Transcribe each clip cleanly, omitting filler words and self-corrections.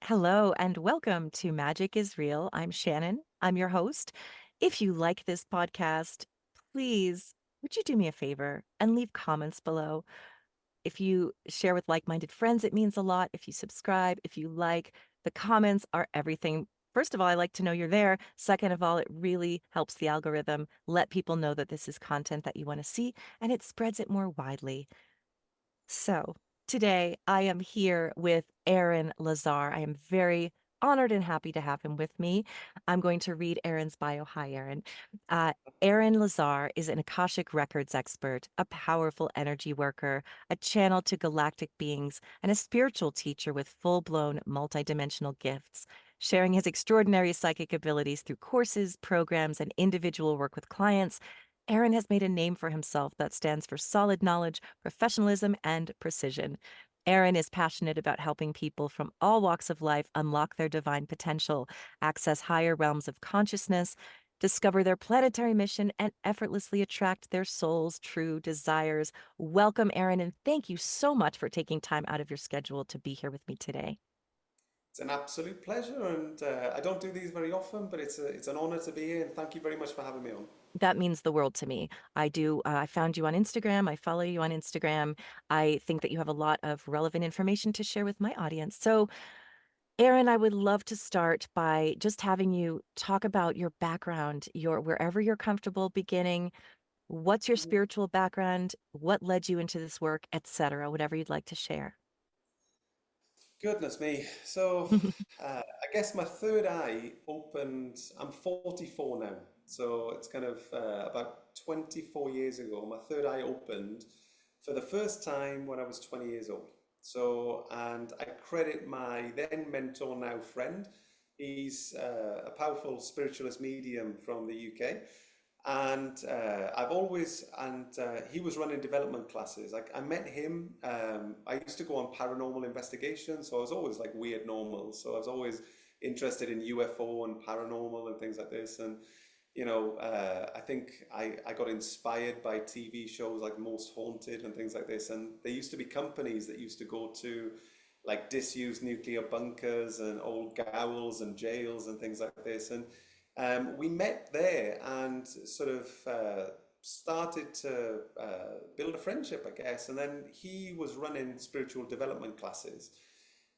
Hello and welcome to Magic is Real. I'm Shannon. I'm your host. If you like this podcast, please would you do me a favor and leave comments below? If you share with like-minded friends, it means a lot. If you subscribe, if you like, the comments are everything. First of all, I like to know you're there. Second of all, it really helps the algorithm let people know that this is content that you want to see, and it spreads it more widely. So today I am here with Aaron Lazar. I am very honored and happy to have him with me. I'm going to read Aaron's bio. Hi, Aaron. Uh, Aaron Lazar is an Akashic Records expert, a powerful energy worker, a channel to galactic beings, and a spiritual teacher with full-blown multidimensional gifts. Sharing his extraordinary psychic abilities through courses, programs, and individual work with clients, Aaron has made a name for himself that stands for solid knowledge, professionalism, and precision. Aaron is passionate about helping people from all walks of life unlock their divine potential, access higher realms of consciousness, discover their planetary mission, and effortlessly attract their soul's true desires. Welcome, Aaron, and thank you so much for taking time out of your schedule to be here with me today. It's an absolute pleasure, and I don't do these very often, but it's an honor to be here, and thank you very much for having me on. That means the world to me. I found you on Instagram. I follow you on Instagram. I think that you have a lot of relevant information to share with my audience. So, Aaron, I would love to start by just having you talk about your background, your wherever you're comfortable beginning. What's your spiritual background? What led you into this work, etc. Whatever you'd like to share. Goodness me. So, I guess my third eye opened. I'm 44 now, so it's kind of about 24 years ago. My third eye opened for the first time when I was 20 years old. So, and I credit my then mentor, now friend. He's a powerful spiritualist medium from the UK. And he was running development classes. Like I met him, I used to go on paranormal investigation, so I was always like weird normal. So I was always interested in UFO and paranormal and things like this. And I think I got inspired by TV shows like Most Haunted and things like this. And there used to be companies that used to go to like disused nuclear bunkers and old ghouls and jails and things like this. And we met there and sort of started to build a friendship, I guess. And then he was running spiritual development classes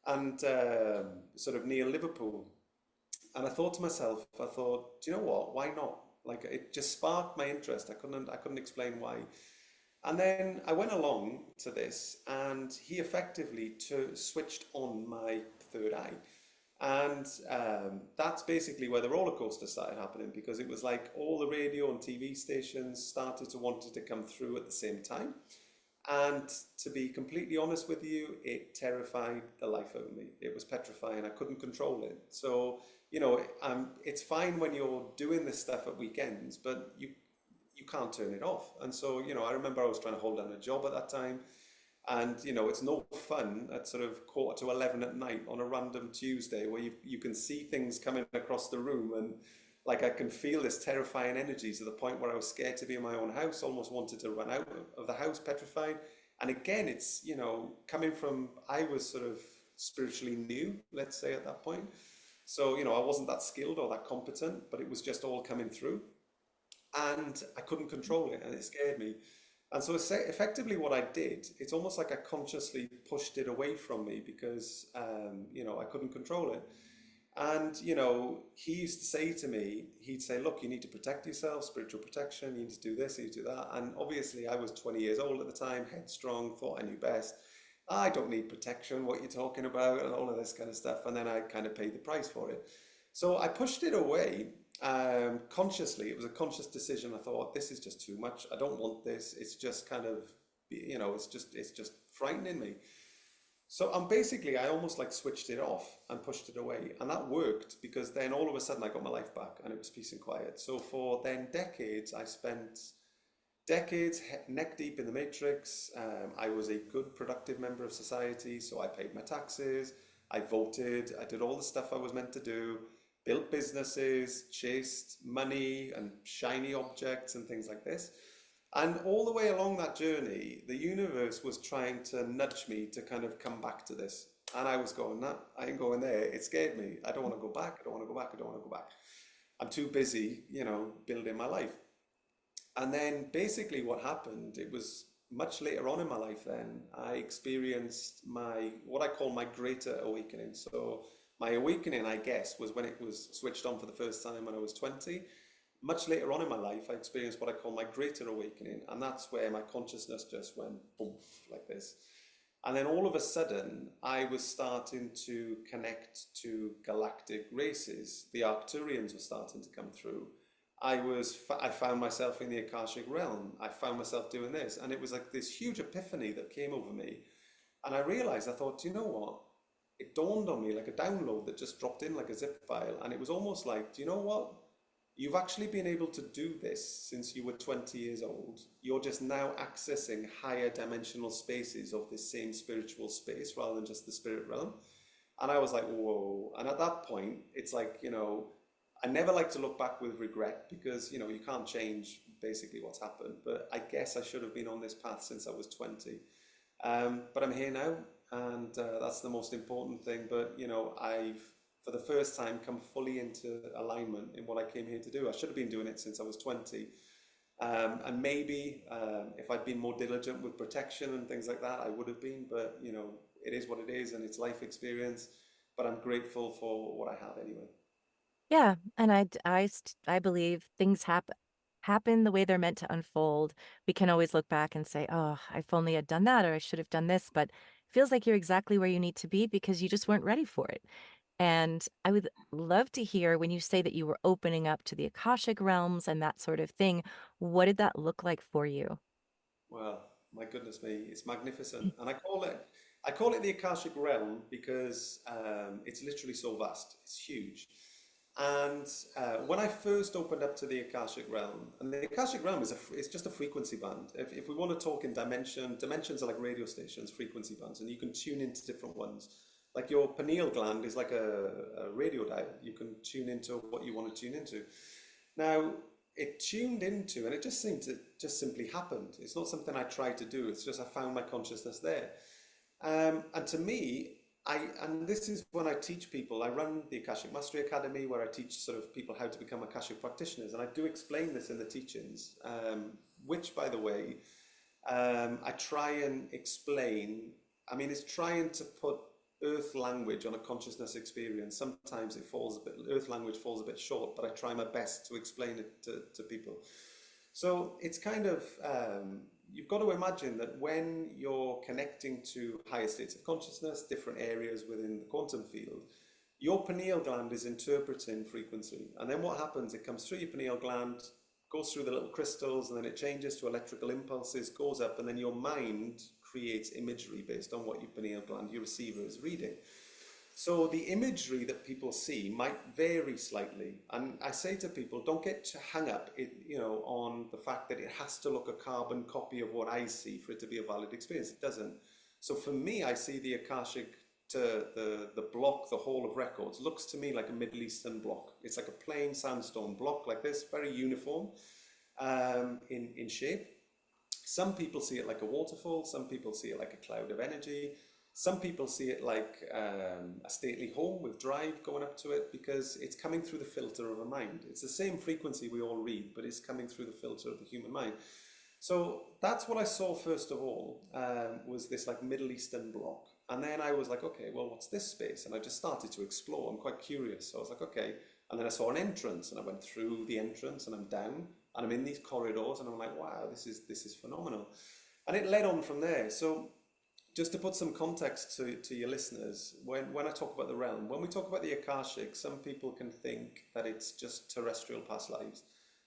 and sort of near Liverpool. And I thought to myself, do you know what? Why not? Like it just sparked my interest. I couldn't explain why. And then I went along to this, and he effectively switched on my third eye. And that's basically where the roller coaster started happening because it was like all the radio and TV stations started to wanted to come through at the same time. And to be completely honest with you, it terrified the life out of me. It was petrifying. I couldn't control it. So, it's fine when you're doing this stuff at weekends, but you can't turn it off. And so, I remember I was trying to hold down a job at that time. And it's no fun at sort of 11:15 at night on a random Tuesday where you can see things coming across the room, and like I can feel this terrifying energy to the point where I was scared to be in my own house, almost wanted to run out of the house, petrified. And again, it's coming from, I was sort of spiritually new, let's say, at that point. So I wasn't that skilled or that competent, but it was just all coming through, and I couldn't control it, and it scared me. And so effectively, what I did, it's almost like I consciously pushed it away from me because I couldn't control it. And he used to say to me, he'd say, "Look, you need to protect yourself, spiritual protection. You need to do this, you need to do that." And obviously, I was 20 years old at the time, headstrong, thought I knew best. I don't need protection. What you're talking about, and all of this kind of stuff. And then I kind of paid the price for it. So I pushed it away consciously. It was a conscious decision. I thought, this is just too much. I don't want this. It's just kind of, it's just frightening me. So I'm basically, I almost like switched it off and pushed it away. And that worked because then all of a sudden I got my life back and it was peace and quiet. So for then decades, I spent decades neck deep in the matrix. I was a good, productive member of society. So I paid my taxes, I voted, I did all the stuff I was meant to do, built businesses, chased money and shiny objects and things like this. And all the way along that journey, the universe was trying to nudge me to kind of come back to this. And I was going, nah, I ain't going there. It scared me. I don't want to go back. I don't want to go back. I don't want to go back. I'm too busy, building my life. And then basically what happened, it was much later on in my life then, I experienced what I call my greater awakening. So my awakening, I guess, was when it was switched on for the first time when I was 20. Much later on in my life, I experienced what I call my greater awakening. And that's where my consciousness just went boom, like this. And then all of a sudden, I was starting to connect to galactic races. The Arcturians were starting to come through. I found myself in the Akashic realm. I found myself doing this, and it was like this huge epiphany that came over me. And I realized, I thought, you know what? It dawned on me like a download that just dropped in like a zip file, and it was almost like, do you know what? You've actually been able to do this since you were 20 years old. You're just now accessing higher dimensional spaces of this same spiritual space rather than just the spirit realm. And I was like, whoa. And at that point, it's like, I never like to look back with regret because, you can't change basically what's happened. But I guess I should have been on this path since I was 20. But I'm here now, and that's the most important thing. But, I've, for the first time, come fully into alignment in what I came here to do. I should have been doing it since I was 20. And maybe if I'd been more diligent with protection and things like that, I would have been. But, it is what it is, and it's life experience. But I'm grateful for what I have anyway. Yeah, and I believe things happen the way they're meant to unfold. We can always look back and say, "Oh, if only I'd done that or I should have done this," but it feels like you're exactly where you need to be because you just weren't ready for it. And I would love to hear when you say that you were opening up to the Akashic realms and that sort of thing, what did that look like for you? Well, my goodness me, it's magnificent, and I call it the Akashic realm because it's literally so vast. It's huge. And when I first opened up to the Akashic realm, and the Akashic realm it's just a frequency band. If we want to talk in dimensions are like radio stations, frequency bands, and you can tune into different ones. Like your pineal gland is like a radio dial. You can tune into what you want to tune into. Now, it tuned into, and it just seemed to just simply happened. It's not something I tried to do. It's just I found my consciousness there. And to me, and this is when I teach people. I run the Akashic Mastery Academy where I teach sort of people how to become Akashic practitioners, and I do explain this in the teachings. Which, by the way, I try and explain. I mean, it's trying to put earth language on a consciousness experience. Sometimes earth language falls a bit short, but I try my best to explain it to people. So it's kind of, you've got to imagine that when you're connecting to higher states of consciousness, different areas within the quantum field, your pineal gland is interpreting frequency. And then what happens, it comes through your pineal gland, goes through the little crystals, and then it changes to electrical impulses, goes up, and then your mind creates imagery based on what your pineal gland, your receiver, is reading. So the imagery that people see might vary slightly, and I say to people, don't get hung up, on the fact that it has to look a carbon copy of what I see for it to be a valid experience. It doesn't. So for me, I see the Akashic, to the block, the Hall of Records, looks to me like a Middle Eastern block. It's like a plain sandstone block like this, very uniform in shape. Some people see it like a waterfall, some people see it like a cloud of energy, some people see it like a stately home with drive going up to it because it's coming through the filter of a mind. It's the same frequency we all read, but it's coming through the filter of the human mind. So that's what I saw first of all, was this like Middle Eastern block. And then I was like, okay, well, what's this space? And I just started to explore. I'm quite curious. So I was like, okay. And then I saw an entrance and I went through the entrance and I'm down and I'm in these corridors and I'm like, wow, this is phenomenal. And it led on from there. So just to put some context to your listeners, when I talk about the realm, when we talk about the Akashic, some people can think that it's just terrestrial past lives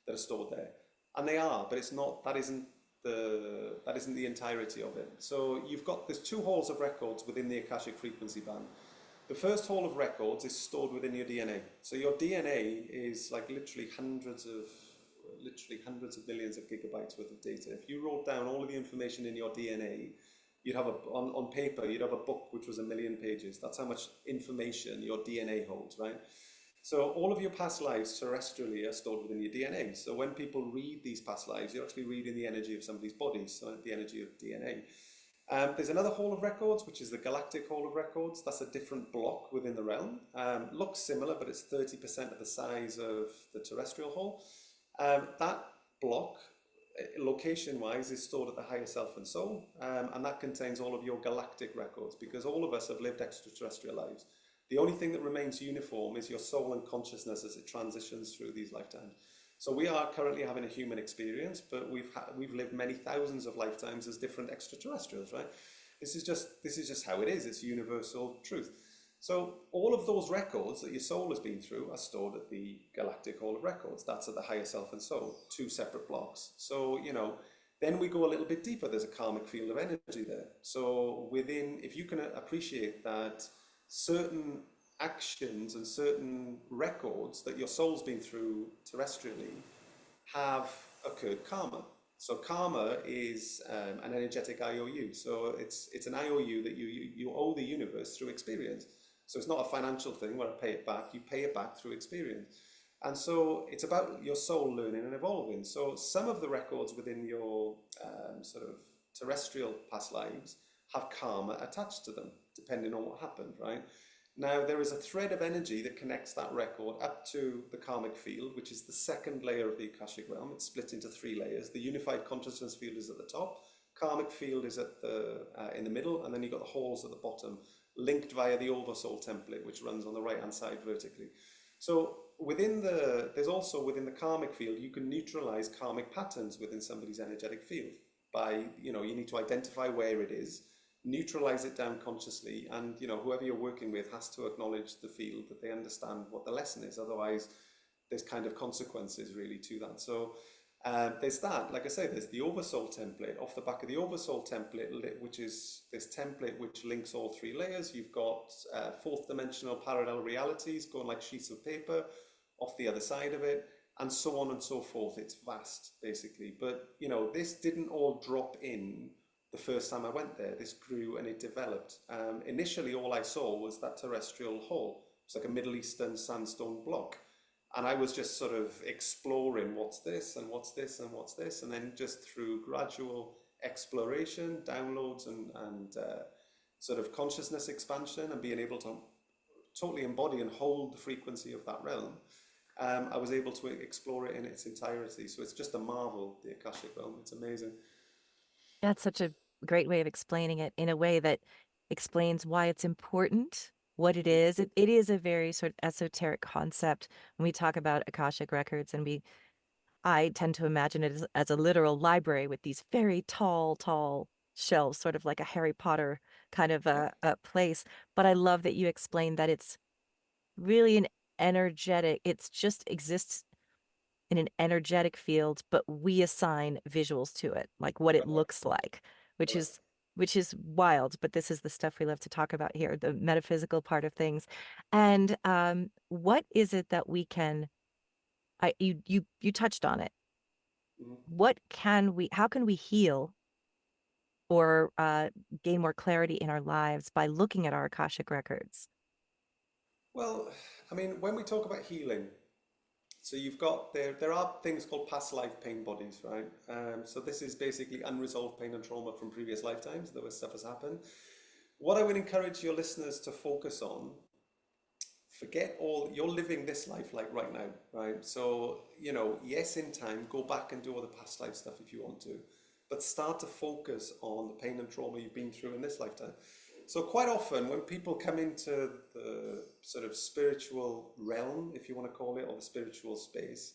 that are stored there. And they are, but it's not, that isn't the entirety of it. So there's two halls of records within the Akashic frequency band. The first hall of records is stored within your DNA. So your DNA is like literally hundreds of millions of gigabytes worth of data. If you wrote down all of the information in your DNA, on paper, you'd have a book which was 1 million pages. That's how much information your DNA holds, right? So all of your past lives terrestrially are stored within your DNA. So when people read these past lives, you're actually reading the energy of somebody's body, so the energy of DNA. There's another Hall of Records, which is the Galactic Hall of Records. That's a different block within the realm. Looks similar, but it's 30% of the size of the terrestrial hall. That block, location-wise, is stored at the higher self and soul, and that contains all of your galactic records, because all of us have lived extraterrestrial lives. The only thing that remains uniform is your soul and consciousness as it transitions through these lifetimes. So we are currently having a human experience, but we've lived many thousands of lifetimes as different extraterrestrials, right? This is just how it is. It's universal truth. So all of those records that your soul has been through are stored at the Galactic Hall of Records. That's at the higher self and soul, two separate blocks. So, then we go a little bit deeper. There's a karmic field of energy there. So within, if you can appreciate that certain actions and certain records that your soul's been through terrestrially have occurred karma. So karma is an energetic IOU. So it's an IOU that you owe the universe through experience. So it's not a financial thing where I pay it back. You pay it back through experience. And so it's about your soul learning and evolving. So some of the records within your sort of terrestrial past lives have karma attached to them, depending on what happened, right? Now, there is a thread of energy that connects that record up to the karmic field, which is the second layer of the Akashic realm. It's split into three layers. The unified consciousness field is at the top, karmic field is at the in the middle, and then you've got the halls at the bottom, linked via the oversoul template, which runs on the right-hand side vertically. So there's also within the karmic field, you can neutralize karmic patterns within somebody's energetic field by, you need to identify where it is, neutralize it down consciously, and whoever you're working with has to acknowledge the field, that they understand what the lesson is. Otherwise, there's kind of consequences really to that. So there's that. Like I say, there's the oversoul template. Off the back of the oversoul template, which is this template which links all three layers, you've got fourth dimensional parallel realities going like sheets of paper off the other side of it, and so on and so forth. It's vast, basically. But this didn't all drop in the first time I went there. This grew and it developed. Initially, all I saw was that terrestrial hall. It's like a Middle Eastern sandstone block. And I was just sort of exploring what's this and what's this and what's this. And then just through gradual exploration, downloads, and sort of consciousness expansion, and being able to totally embody and hold the frequency of that realm, I was able to explore it in its entirety. So it's just a marvel, the Akashic realm. It's amazing. That's such a great way of explaining it in a way that explains why it's important, what it is. It is a very sort of esoteric concept when we talk about Akashic Records, and I tend to imagine it as a literal library with these very tall, tall shelves, sort of like a Harry Potter kind of Yeah. a place. But I love that you explained that it's really an energetic, it's just exists in an energetic field, but we assign visuals to it, like what it Correct. looks like, which Correct. is which is wild, but this is the stuff we love to talk about here, the metaphysical part of things. And what is it that we can you touched on it. Mhm. How can we heal or gain more clarity in our lives by looking at our Akashic records? Well, I mean, when we talk about healing, so you've got there are things called past life pain bodies, right? So this is basically unresolved pain and trauma from previous lifetimes, where stuff has happened. What I would encourage your listeners to focus on, forget all, you're living this life like right now, right? So, yes, in time, go back and do all the past life stuff if you want to, but start to focus on the pain and trauma you've been through in this lifetime. So quite often when people come into the sort of spiritual realm, if you want to call it, or the spiritual space,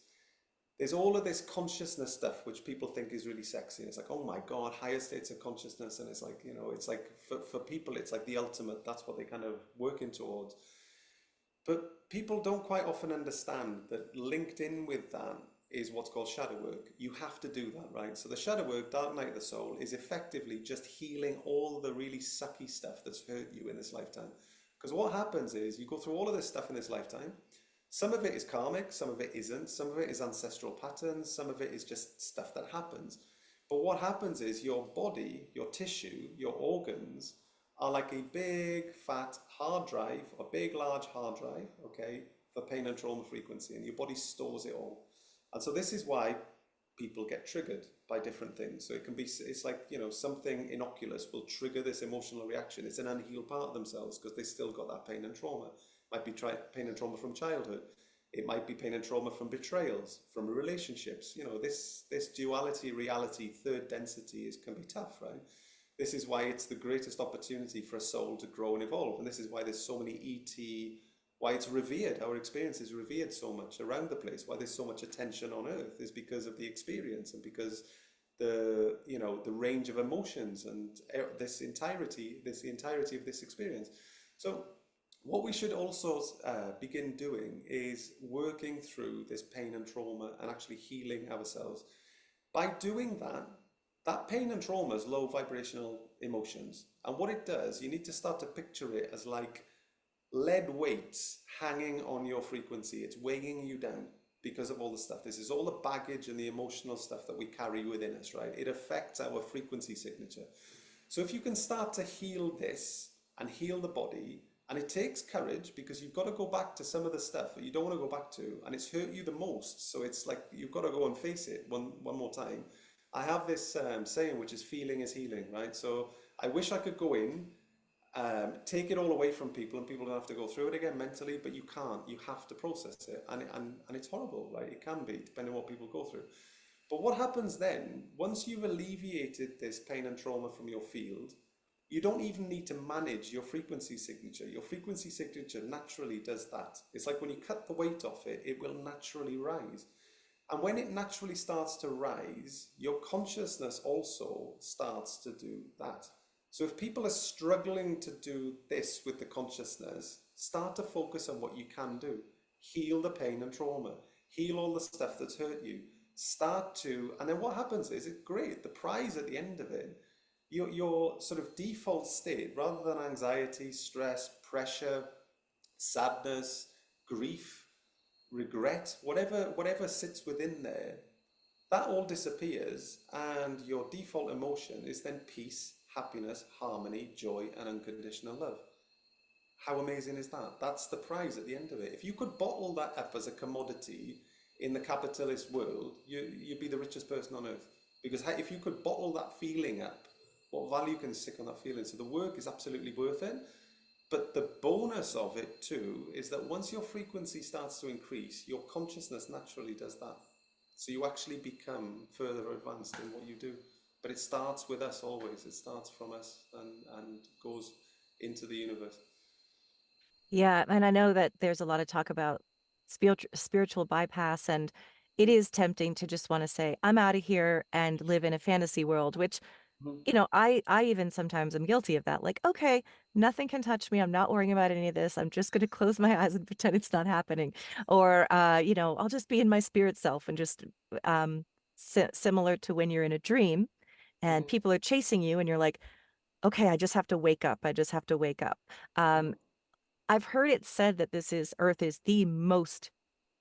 there's all of this consciousness stuff which people think is really sexy. It's like, oh my God, higher states of consciousness. And it's like, it's like for people, it's like the ultimate, that's what they kind of working towards. But people don't quite often understand that linked in with that is what's called shadow work. You have to do that, right? So the shadow work, Dark Night of the Soul, is effectively just healing all the really sucky stuff that's hurt you in this lifetime. Because what happens is you go through all of this stuff in this lifetime. Some of it is karmic, some of it isn't, some of it is ancestral patterns, some of it is just stuff that happens. But what happens is your body, your tissue, your organs are like a big fat hard drive, a big large hard drive, okay, for pain and trauma frequency, and your body stores it all. And so this is why people get triggered by different things. So it can be, it's like, you know, something innocuous will trigger this emotional reaction. It's an unhealed part of themselves because they still got that pain and trauma. It might be pain and trauma from childhood. It might be pain and trauma from betrayals, from relationships. You know, this duality, reality, third density can be tough, right? This is why it's the greatest opportunity for a soul to grow and evolve. And this is why there's so many ET, why it's revered, our experience is revered so much around the place, why there's so much attention on Earth is because of the experience and because the range of emotions and this entirety of this experience. So what we should also begin doing is working through this pain and trauma and actually healing ourselves. By doing that, that pain and trauma is low vibrational emotions. And what it does, you need to start to picture it as like lead weights hanging on your frequency. It's weighing you down because of all the stuff. This is all the baggage and the emotional stuff that we carry within us, right? It affects our frequency signature. So if you can start to heal this and heal the body, and it takes courage because you've got to go back to some of the stuff that you don't want to go back to, and it's hurt you the most. So it's like you've got to go and face it one more time. I have this saying, which is feeling is healing, right? So I wish I could go in, take it all away from people, and people don't have to go through it again mentally, but you can't. You have to process it, and it's horrible, right? It can be, depending on what people go through. But what happens then, once you've alleviated this pain and trauma from your field, you don't even need to manage your frequency signature. Your frequency signature naturally does that. It's like when you cut the weight off it, it will naturally rise. And when it naturally starts to rise, your consciousness also starts to do that. So if people are struggling to do this with the consciousness, start to focus on what you can do. Heal the pain and trauma. Heal all the stuff that's hurt you. And then what happens is, it's great. The prize at the end of it, your sort of default state, rather than anxiety, stress, pressure, sadness, grief, regret, whatever sits within there, that all disappears, and your default emotion is then peace, happiness, harmony, joy, and unconditional love. How amazing is that? That's the prize at the end of it. If you could bottle that up as a commodity in the capitalist world, you'd be the richest person on earth. Because if you could bottle that feeling up, what value can stick on that feeling? So the work is absolutely worth it. But the bonus of it too is that once your frequency starts to increase, your consciousness naturally does that. So you actually become further advanced in what you do. But it starts with us always. It starts from us and goes into the universe. Yeah, and I know that there's a lot of talk about spiritual bypass, and it is tempting to just want to say, I'm out of here and live in a fantasy world, which, Mhm. I even sometimes am guilty of that. Like, okay, nothing can touch me. I'm not worrying about any of this. I'm just going to close my eyes and pretend it's not happening. Or, I'll just be in my spirit self and just similar to when you're in a dream and Mhm. people are chasing you and you're like, okay, I just have to wake up. I just have to wake up. Mhm. Um, I've heard it said that Earth is the most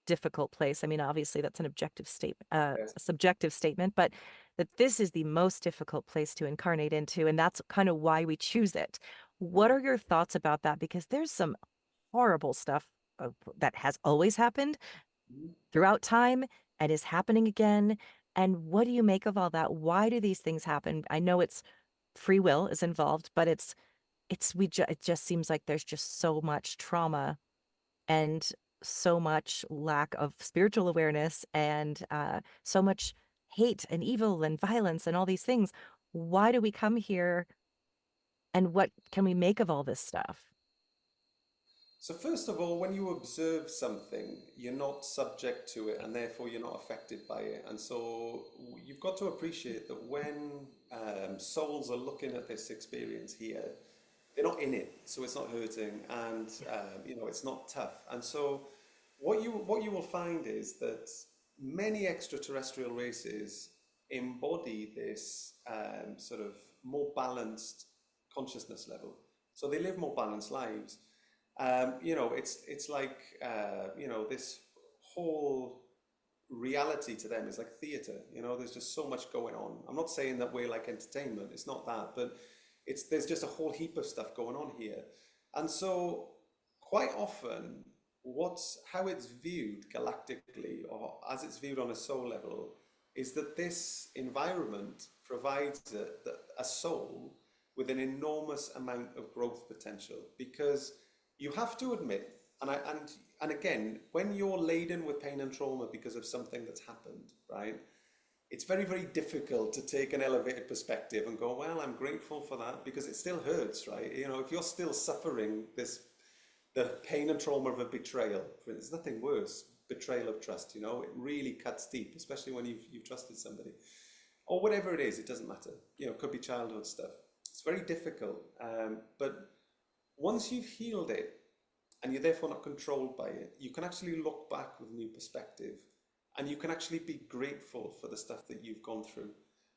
difficult place. I mean, obviously that's an Yes. a subjective statement, but that this is the most difficult place to incarnate into, and that's kind of why we choose it. What Mhm. are your thoughts about that? Because there's some horrible stuff that has always happened Mhm. throughout time and is happening again. And what do you make of all that? Why do these things happen? I know it's free will is involved, but it just seems like there's just so much trauma and so much lack of spiritual awareness and so much hate and evil and violence and all these things. Why do we come here and what can we make of all this stuff? So first of all, when you observe something, you're not subject to it, and therefore you're not affected by it. And so you've got to appreciate that when souls are looking at this experience here, they're not in it, so it's not hurting, and it's not tough. And so what you will find is that many extraterrestrial races embody this sort of more balanced consciousness level. So they live more balanced lives. It's like this whole reality to them is like theater. There's just so much going on. I'm not saying that we're like entertainment. It's not that, but there's just a whole heap of stuff going on here. And so quite often how it's viewed galactically, or as it's viewed on a soul level, is that this environment provides a soul with an enormous amount of growth potential. Because you have to admit, and again, when you're laden with pain and trauma because of something that's happened, right? It's very, very difficult to take an elevated perspective and go, well, I'm grateful for that, because it still hurts, right? You know, if you're still suffering the pain and trauma of a betrayal, there's nothing worse, betrayal of trust, you know, it really cuts deep, especially when you've trusted somebody. Or whatever it is, it doesn't matter. You know, it could be childhood stuff. It's very difficult. But once you've healed it, and you're therefore not controlled by it, you can actually look back with new perspective, and you can actually be grateful for the stuff that you've gone through.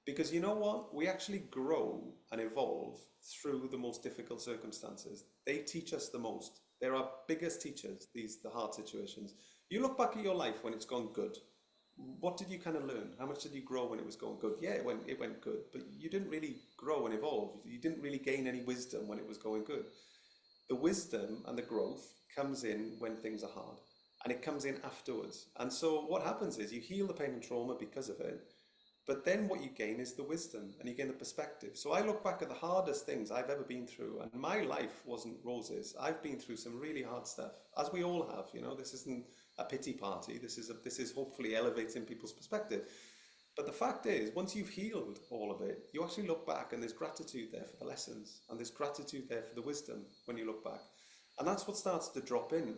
Because you know what? We actually grow and evolve through the most difficult circumstances. They teach us the most. They're our biggest teachers, the hard situations. You look back at your life when it's gone good. What did you kind of learn? How much did you grow when it was going good? Yeah, it went good, but you didn't really grow and evolve. You didn't really gain any wisdom when it was going good. The wisdom and the growth comes in when things are hard, and it comes in afterwards. And so what happens is you heal the pain and trauma because of it, but then what you gain is the wisdom, and you gain the perspective. So I look back at the hardest things I've ever been through, and my life wasn't roses. I've been through some really hard stuff, as we all have. You know, this isn't a pity party. This is hopefully elevating people's perspective. But the fact is, once you've healed all of it, you actually look back and there's gratitude there for the lessons, and there's gratitude there for the wisdom when you look back. And that's what starts to drop in.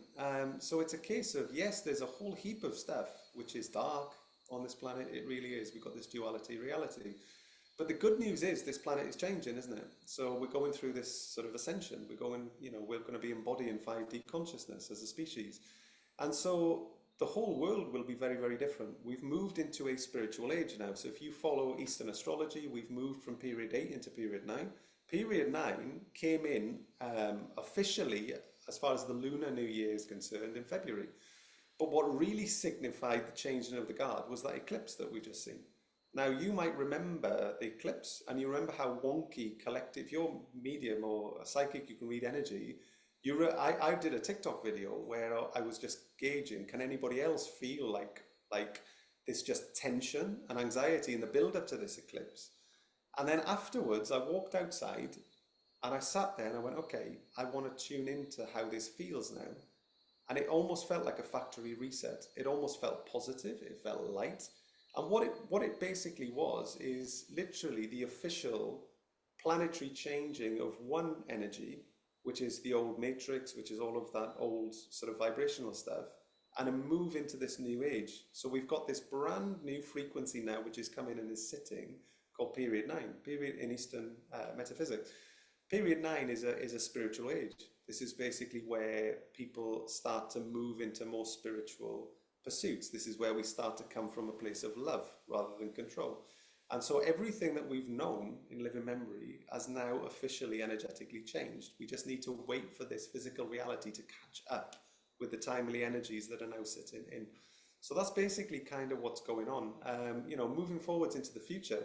So it's a case of, yes, there's a whole heap of stuff which is dark on this planet. It really is. We've got this duality reality. But the good news is this planet is changing, isn't it? So we're going through this sort of ascension. We're going to be embodying 5D consciousness as a species. And so the whole world will be very, very different. We've moved into a spiritual age now. So if you follow Eastern astrology, we've moved from period 8 into period 9. Period 9 came in officially, as far as the Lunar New Year is concerned, in February. But what really signified the changing of the guard was that eclipse that we just seen. Now, you might remember the eclipse, and you remember how wonky collective, if you're medium or a psychic, you can read energy. I did a TikTok video where I was just gauging, can anybody else feel like this just tension and anxiety in the build up to this eclipse? And then afterwards, I walked outside and I sat there and I went, okay, I want to tune into how this feels now. And it almost felt like a factory reset. It almost felt positive. It felt light. And what it basically was is literally the official planetary changing of one energy, which is the old matrix, which is all of that old sort of vibrational stuff, and a move into this new age. So we've got this brand new frequency now, which is coming and is sitting, called period 9, period in Eastern metaphysics. Period 9 is a spiritual age. This is basically where people start to move into more spiritual pursuits. This is where we start to come from a place of love rather than control. And so everything that we've known in living memory has now officially energetically changed. We just need to wait for this physical reality to catch up with the timely energies that are now sitting in. So that's basically kind of what's going on. Moving forwards into the future,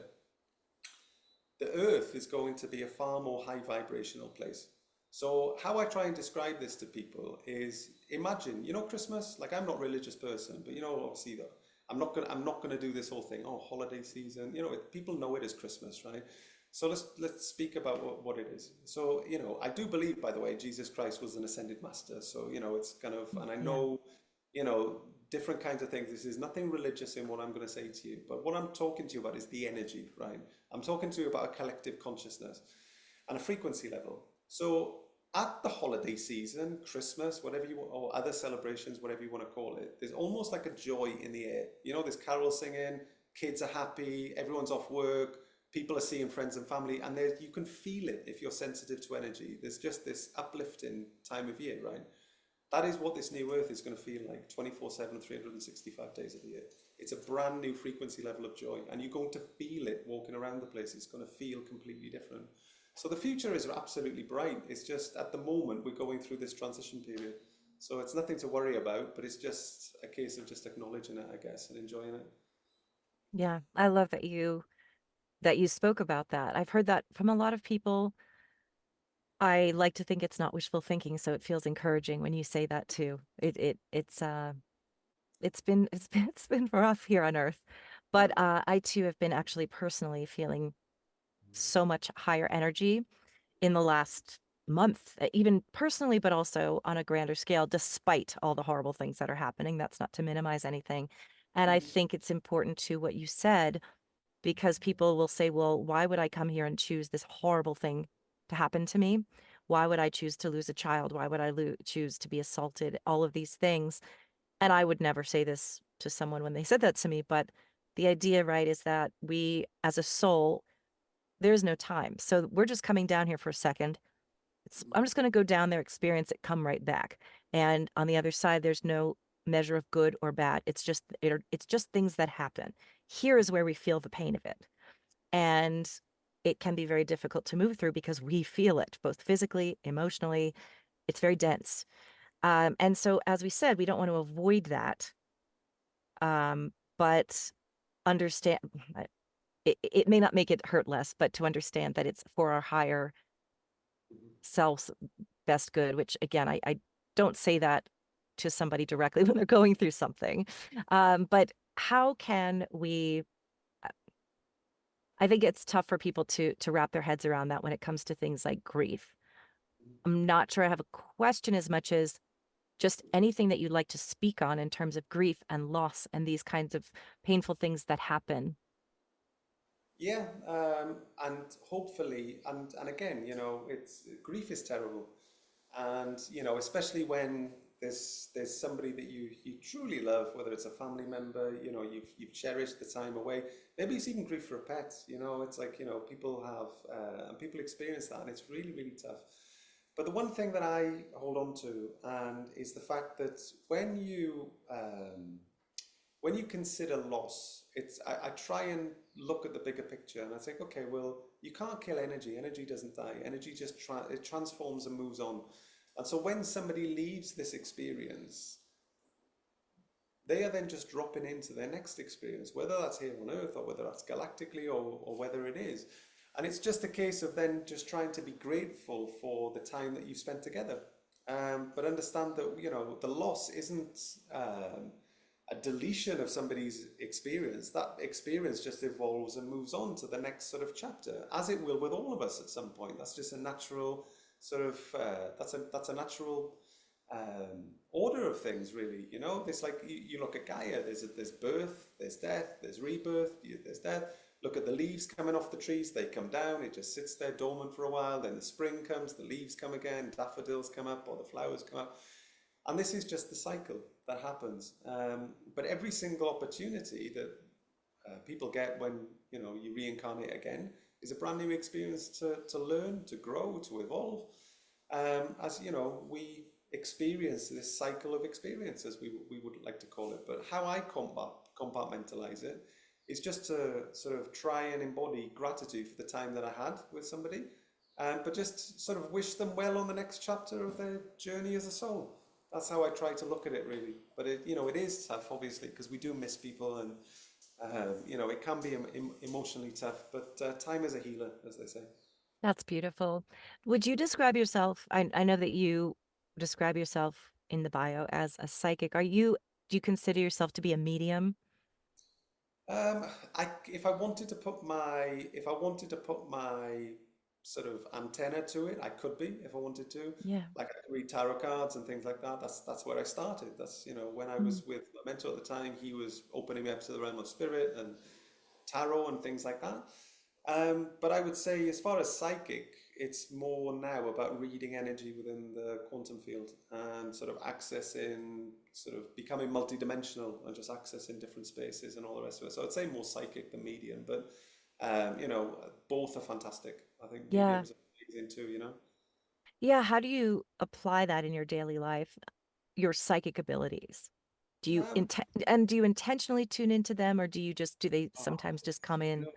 the earth is going to be a far more high vibrational place. So how I try and describe this to people is, imagine, Christmas, like I'm not a religious person, but obviously though, I'm not gonna do this whole thing, oh, holiday season, people know it as Christmas, right? So let's speak about what it is. So, I do believe, by the way, Jesus Christ was an ascended master. So, it's kind of, and I Yeah. know, you know, different kinds of things. This is nothing religious in what I'm going to say to you, but what I'm talking to you about is the energy, right? I'm talking to you about a collective consciousness and a frequency level. So at the holiday season, Christmas, whatever you want, or other celebrations, whatever you want to call it, there's almost like a joy in the air. There's carol singing, kids are happy, everyone's off work, people are seeing friends and family, and you can feel it if you're sensitive to energy. There's just this uplifting time of year, right? That is what this new earth is going to feel like 24/7, 365 days of the year. It's a brand new frequency level of joy, and you're going to feel it walking around the place. It's going to feel completely different. So the future is absolutely bright. It's just at the moment we're going through this transition period. So it's nothing to worry about, but it's just a case of just acknowledging it, I guess, and enjoying it. Yeah. I love that you spoke about that. I've heard that from a lot of people I like to think it's not wishful thinking, so it feels encouraging when you say that too. It's been it's been rough here on Earth, but Mm, I too have been actually personally feeling so much higher energy in the last month, even personally, but also on a grander scale, despite all the horrible things that are happening. That's not to minimize anything. And I mm, think it's important to what you said, because people will say, well, why would I come here and choose this horrible thing to happen to me? Why would I choose to lose a child? Why would I choose to be assaulted? All of these things. And I would never say this to someone when they said that to me, but the idea, right, is that we as a soul, there's no time. So we're just coming down here for a second. I'm just going to go down there, experience it, come right back. And on the other side, there's no measure of good or bad. It's just things that happen. Here is where we feel the pain of it. And it can be very difficult to move through because we feel it both physically, emotionally. It's very dense. And so, as we said, we don't want to avoid that, but understand it may not make it hurt less, but to understand that it's for our higher mm. selves best good, which again, I don't say that to somebody directly when they're going through something. But how can we? I think it's tough for people to wrap their heads around that when it comes to things like grief. I'm not sure I have a question as much as just anything that you'd like to speak on in terms of grief and loss and these kinds of painful things that happen. Yeah, and hopefully, and again, it's grief is terrible, and especially when there's somebody that you truly love, whether it's a family member, you've cherished the time away. Maybe it's even grief for a pet. It's like people have and people experience that, and it's really really tough. But the one thing that I hold on to, and is the fact that when you consider loss, I try and look at the bigger picture, and I think, okay, well, you can't kill energy. Energy doesn't die. Energy just it transforms and moves on. And so when somebody leaves this experience, they are then just dropping into their next experience, whether that's here on Earth or whether that's galactically or whether it is. And it's just a case of then just trying to be grateful for the time that you spent together. But understand that, the loss isn't a deletion of somebody's experience. That experience just evolves and moves on to the next sort of chapter, as it will with all of us at some point. That's just a natural sort of, that's a natural order of things, really. There's like you look at Gaia. There's birth, there's death, there's rebirth, there's death. Look at the leaves coming off the trees. They come down. It just sits there dormant for a while. Then the spring comes. The leaves come again. Daffodils come up, or the flowers come up. And this is just the cycle that happens. But every single opportunity that people get when you reincarnate again is a brand new experience to learn, to grow, to evolve. As we experience this cycle of experiences, we would like to call it. But how I compartmentalize it is just to sort of try and embody gratitude for the time that I had with somebody, but just sort of wish them well on the next chapter of their journey as a soul. That's how I try to look at it, really. But it is tough, obviously, because we do miss people, and it can be emotionally tough. But time is a healer, as they say. That's beautiful. Would you describe yourself? I know that you describe yourself in the bio as a psychic. Do you consider yourself to be a medium? Um, if I wanted to put my sort of antenna to it, I could be if I wanted to. Yeah. Like I could read tarot cards and things like that. That's where I started. That's when I Mm. was with my mentor at the time, he was opening me up to the realm of spirit and tarot and things like that. But I would say, as far as psychic, it's more now about reading energy within the quantum field and sort of accessing, sort of becoming multidimensional and just accessing different spaces and all the rest of it. So I'd say more psychic than medium, but both are fantastic. I think Yeah. mediums are amazing too. Yeah. How do you apply that in your daily life, your psychic abilities? Um, Do you intentionally tune into them, or do they Oh, sometimes just come in?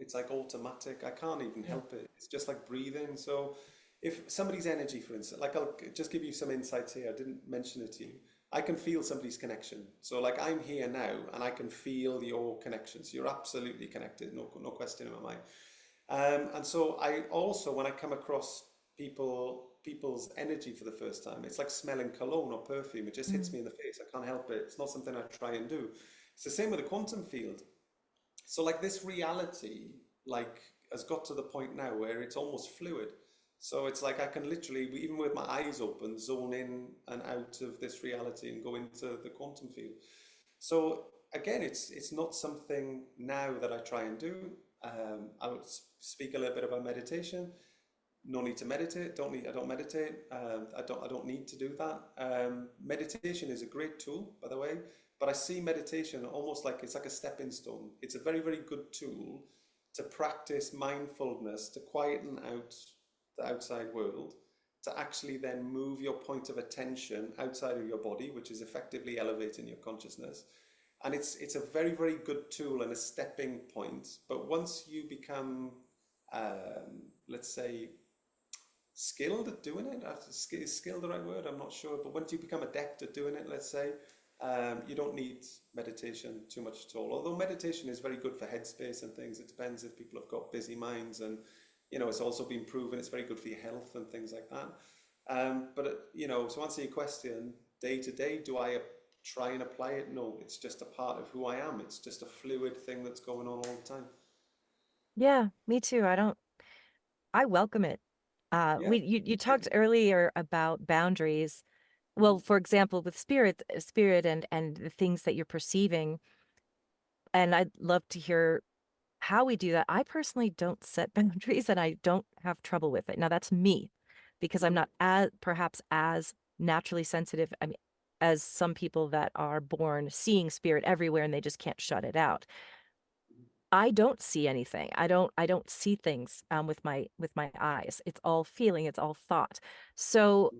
it's like automatic. I can't even Yeah. help it. It's just like breathing. So, if somebody's energy, for instance, like I'll just give you some insights here. I didn't mention it to you. I can feel somebody's connection. So, like I'm here now, and I can feel your connection. So you're absolutely connected. No question in my mind. And so I also, when I come across people's energy for the first time. It's like smelling cologne or perfume. It just hits Mm. me in the face. I can't help it. It's not something I try and do. It's the same with the quantum field. So like this reality, like has got to the point now where it's almost fluid. So it's like I can literally, even with my eyes open, zone in and out of this reality and go into the quantum field. So again, it's not something now that I try and do. I would speak a little bit about meditation. No need to meditate. I don't meditate. I don't need to do that. Meditation is a great tool, by the way. But I see meditation almost like it's like a stepping stone. It's a very, very good tool to practice mindfulness, to quieten out the outside world, to actually then move your point of attention outside of your body, which is effectively elevating your consciousness. And it's a very, very good tool and a stepping point. But once you become, let's say, skilled at doing it, is skill the right word? I'm not sure. But once you become adept at doing it, let's say, you don't need meditation too much at all. Although meditation is very good for headspace and things. It depends if people have got busy minds, and it's also been proven it's very good for your health and things like that. But to answer your question, day to day, do I try and apply it? No, it's just a part of who I am. It's just a fluid thing that's going on all the time. Yeah, me too. I welcome it. Yeah, You talked earlier about boundaries. Well, for example, with spirit and the things that you're perceiving, and I'd love to hear how we do that. I personally don't set boundaries and I don't have trouble with it. Now that's me because I'm mm-hmm. not as perhaps as naturally sensitive. I mean, as some people that are born seeing spirit everywhere and they just can't shut it out. I don't see anything. I don't see things with my eyes. It's all feeling, it's all thought. So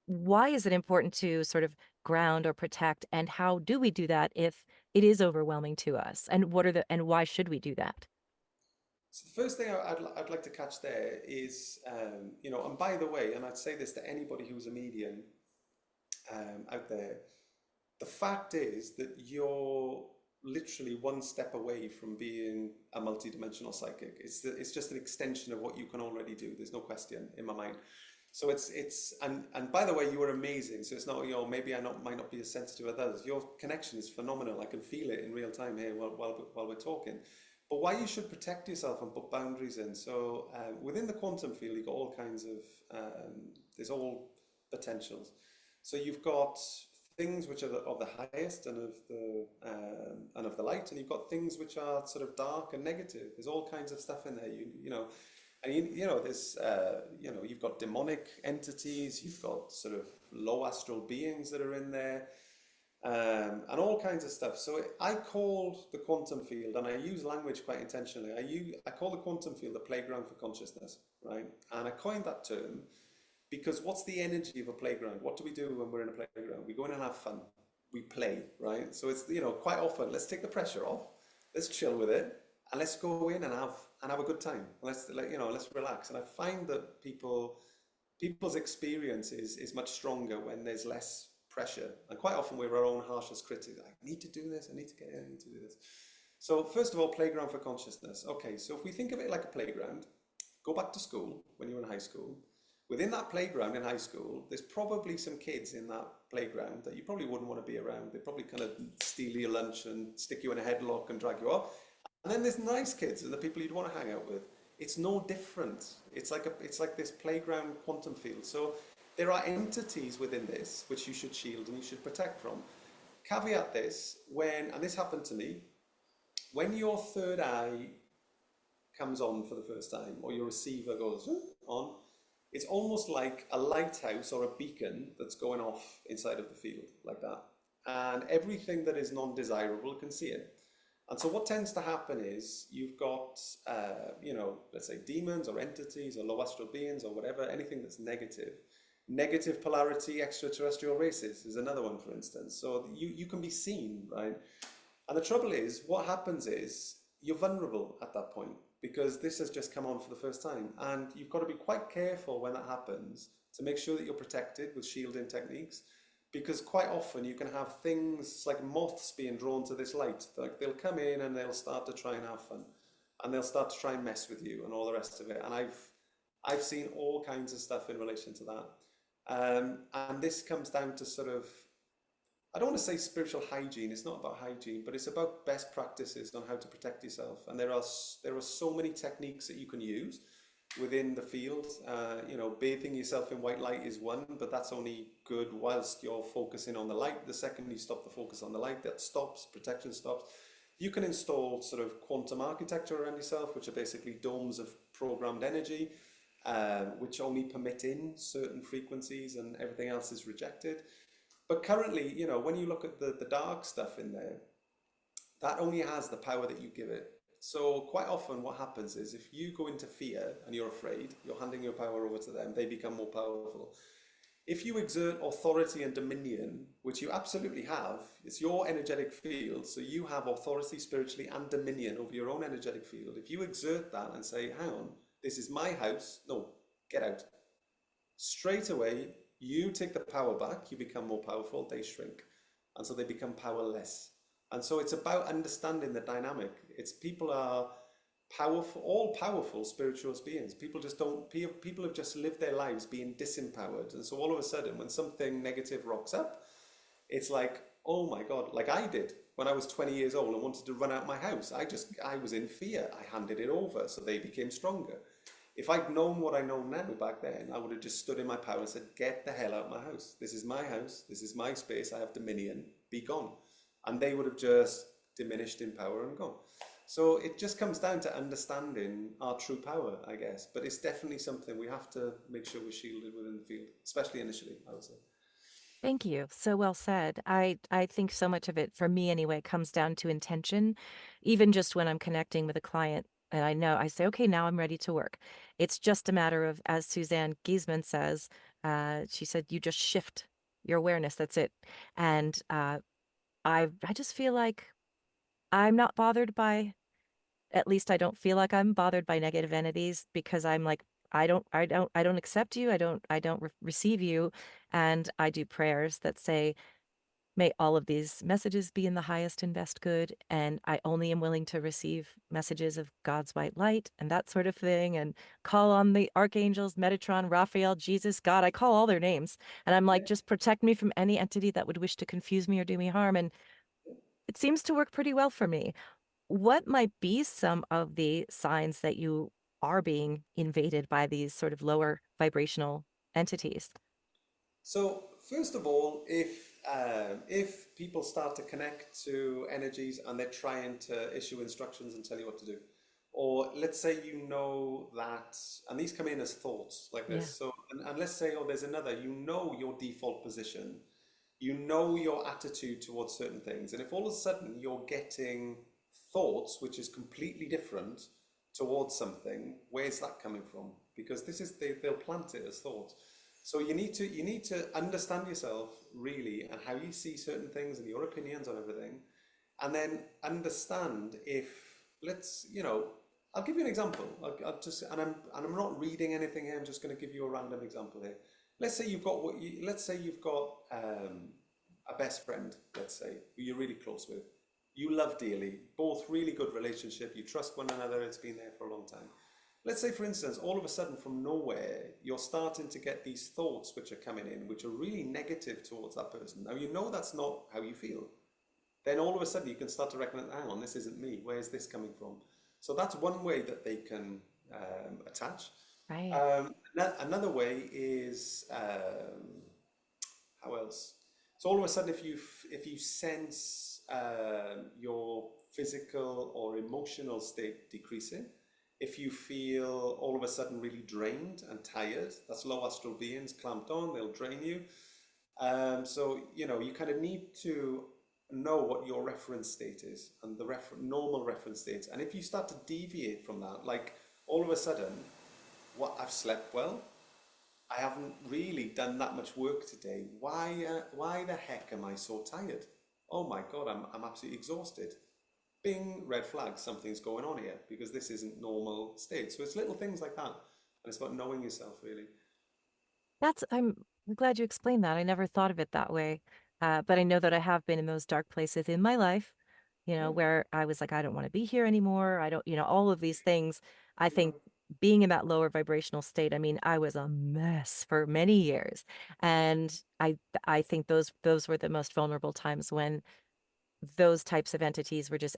why is it important to sort of ground or protect, and how do we do that if it is overwhelming to us? And why should we do that? So the first thing I'd like to catch there is, and by the way, and I'd say this to anybody who's a medium out there, the fact is that you're literally one step away from being a multidimensional psychic. It's just an extension of what you can already do. There's no question in my mind. So and by the way, you are amazing. So it's not, maybe might not be as sensitive as others. Your connection is phenomenal. I can feel it in real time here while we're talking. But why you should protect yourself and put boundaries in. So within the quantum field, you've got all kinds of, there's all potentials. So you've got things which are of the highest and of the light, and you've got things which are sort of dark and negative. There's all kinds of stuff in there. There's you've got demonic entities. You've got sort of low astral beings that are in there. And all kinds of stuff. So I call the quantum field, and I use language quite intentionally. I call the quantum field the playground for consciousness, right? And I coined that term because what's the energy of a playground? What do we do when we're in a playground? We go in and have fun. We play, right? So it's quite often, let's take the pressure off, let's chill with it, and let's go in and have a good time. Let's relax. And I find that people's experience is much stronger when there's less pressure. And quite often we're our own harshest critics. I need to do this, I need to get in, I need to do this. So first of all, playground for consciousness. Okay, so if we think of it like a playground, go back to school when you were in high school. Within that playground in high school, there's probably some kids in that playground that you probably wouldn't want to be around. They probably kind of steal your lunch and stick you in a headlock and drag you off. And then there's nice kids and the people you'd want to hang out with. It's no different. It's like this playground quantum field. So there are entities within this which you should shield and you should protect from. Caveat this, and this happened to me, when your third eye comes on for the first time, or your receiver goes on, it's almost like a lighthouse or a beacon that's going off inside of the field, like that. And everything that is non-desirable can see it. And so what tends to happen is you've got, let's say demons or entities or low astral beings or whatever, anything that's negative. Negative polarity extraterrestrial races is another one, for instance. So you can be seen, right? And the trouble is, what happens is you're vulnerable at that point because this has just come on for the first time. And you've got to be quite careful when that happens to make sure that you're protected with shielding techniques. Because quite often you can have things like moths being drawn to this light. Like they'll come in and they'll start to try and have fun. And they'll start to try and mess with you and all the rest of it. And I've seen all kinds of stuff in relation to that. And this comes down to sort of, I don't want to say spiritual hygiene. It's not about hygiene, but it's about best practices on how to protect yourself. And there are so many techniques that you can use within the field. Bathing yourself in white light is one, but that's only good whilst you're focusing on the light. The second you stop the focus on the light, that stops, protection stops. You can install sort of quantum architecture around yourself, which are basically domes of programmed energy, which only permit in certain frequencies and everything else is rejected. But currently, when you look at the dark stuff in there, that only has the power that you give it. So quite often what happens is if you go into fear and you're afraid, you're handing your power over to them, they become more powerful. If you exert authority and dominion, which you absolutely have, it's your energetic field, so you have authority spiritually and dominion over your own energetic field. If you exert that and say, hang on, this is my house, no, get out. Straight away, you take the power back, you become more powerful, they shrink. And so they become powerless. And so it's about understanding the dynamic. It's people are powerful, all powerful spiritual beings. People just don't, people have just lived their lives being disempowered. And so all of a sudden, when something negative rocks up, it's like, oh my God, like I did when I was 20 years old and wanted to run out my house. I was in fear. I handed it over, so they became stronger. If I'd known what I know now back then, I would have just stood in my power and said, get the hell out of my house. This is my house. This is my space. I have dominion. Be gone. And they would have just diminished in power and gone. So it just comes down to understanding our true power, I guess. But it's definitely something we have to make sure we're shielded within the field, especially initially, I would say. Thank you. So well said. I think so much of it, for me anyway, comes down to intention. Even just when I'm connecting with a client and I know I say, okay, now I'm ready to work. It's just a matter of, as Suzanne Giesman says, she said, you just shift your awareness. That's it. And I just feel like I'm not bothered by, at least I don't feel like I'm bothered by negative entities, because I'm like, I don't accept you. I don't receive you. And I do prayers that say, may all of these messages be in the highest and best good. And I only am willing to receive messages of God's white light and that sort of thing. And call on the archangels, Metatron, Raphael, Jesus, God. I call all their names. And I'm like, Yeah. just protect me from any entity that would wish to confuse me or do me harm. And it seems to work pretty well for me. What might be some of the signs that you are being invaded by these sort of lower vibrational entities? So first of all, if people start to connect to energies and they're trying to issue instructions and tell you what to do, or let's say you know that, and these come in as thoughts like Yeah. this. So and let's say, oh, there's another. You know your default position, you know your attitude towards certain things, and if all of a sudden you're getting thoughts which is completely different towards something, where's that coming from? Because they'll plant it as thoughts. So you need to understand yourself really and how you see certain things and your opinions on everything, and then understand if let's I'll give you an example. I'll just and I'm not reading anything here. I'm just going to give you a random example here. Let's say you've got a best friend. Let's say who you're really close with. You love dearly, both really good relationship. You trust one another. It's been there for a long time. Let's say, for instance, all of a sudden from nowhere, you're starting to get these thoughts which are coming in, which are really negative towards that person. Now, you know that's not how you feel. Then all of a sudden you can start to recognize, hang on, this isn't me. Where is this coming from? So that's one way that they can attach. Right. Another way is, how else? So all of a sudden, if you sense your physical or emotional state decreasing, if you feel all of a sudden really drained and tired, that's low astral beings clamped on, they'll drain you. So you kind of need to know what your reference state is and the normal reference state. And if you start to deviate from that, like all of a sudden, what I've slept well, I haven't really done that much work today. Why the heck am I so tired? Oh my God, I'm absolutely exhausted. Bing, red flag, something's going on here because this isn't normal state. So it's little things like that. And it's about knowing yourself really. I'm glad you explained that. I never thought of it that way. But I know that I have been in those dark places in my life, Yeah, where I was like, I don't want to be here anymore. I don't, all of these things. I you think know. being in that lower vibrational state, I mean, I was a mess for many years. And I think those were the most vulnerable times when those types of entities were just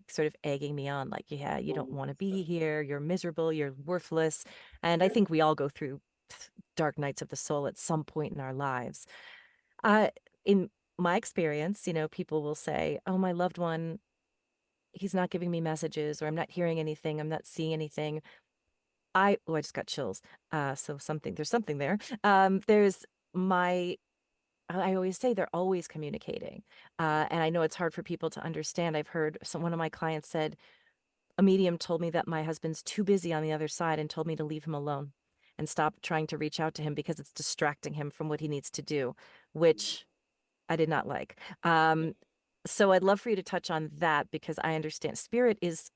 sort of egging me on, like, yeah, you don't want to be 100%. here, you're miserable, you're worthless. And I think we all go through dark nights of the soul at some point in our lives. Uh, in my experience, people will say, "Oh, my loved one, he's not giving me messages, or I'm not hearing anything, I'm not seeing anything." I just got chills. So there's something there. There's my I always say they're always communicating. And I know it's hard for people to understand. I've heard one of my clients said, a medium told me that my husband's too busy on the other side and told me to leave him alone and stop trying to reach out to him because it's distracting him from what he needs to do, which I did not like. So I'd love for you to touch on that, because I understand spirit is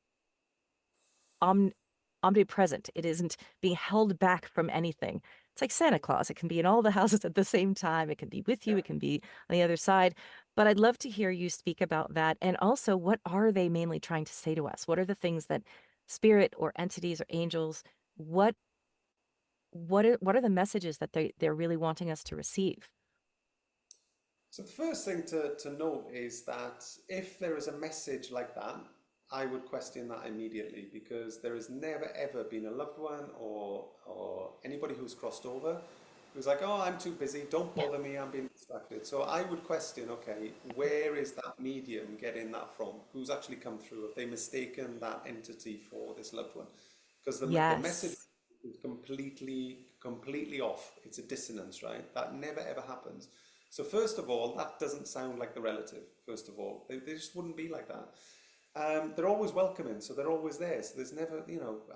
om omnipresent. It isn't being held back from anything. It's like Santa Claus. It can be in all the houses at the same time. It can be with you. Yeah. It can be on the other side. But I'd love to hear you speak about that. And also, what are they mainly trying to say to us? What are the things that spirit or entities or angels, what what are the messages that they're really wanting us to receive? So the first thing to note is that if there is a message like that, I would question that immediately, because there has never ever been a loved one or anybody who's crossed over who's like, oh, I'm too busy, don't Yeah. bother me, I'm being distracted. So I would question, okay, where is that medium getting that from? Who's actually come through? Have they mistaken that entity for this loved one? Because the message Yes. is completely off. It's a dissonance, right? That never ever happens. So first of all, that doesn't sound like the relative. First of all, they just wouldn't be like that. They're always welcoming, so they're always there. So there's never,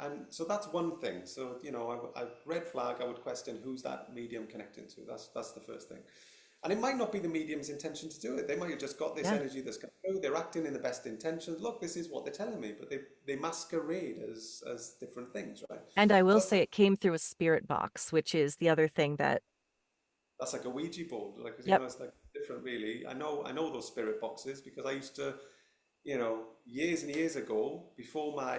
and so that's one thing. So I red flag. I would question who's that medium connecting to. That's the first thing. And it might not be the medium's intention to do it. They might have just got this Yeah. energy that's come through. They're acting in the best intentions. Look, this is what they're telling me, but they masquerade as different things, right? And I So will say it came through a spirit box, which is the other thing that, that's like a Ouija board. Like, yep. it's like different, really. I know those spirit boxes because I used to, years and years ago, before my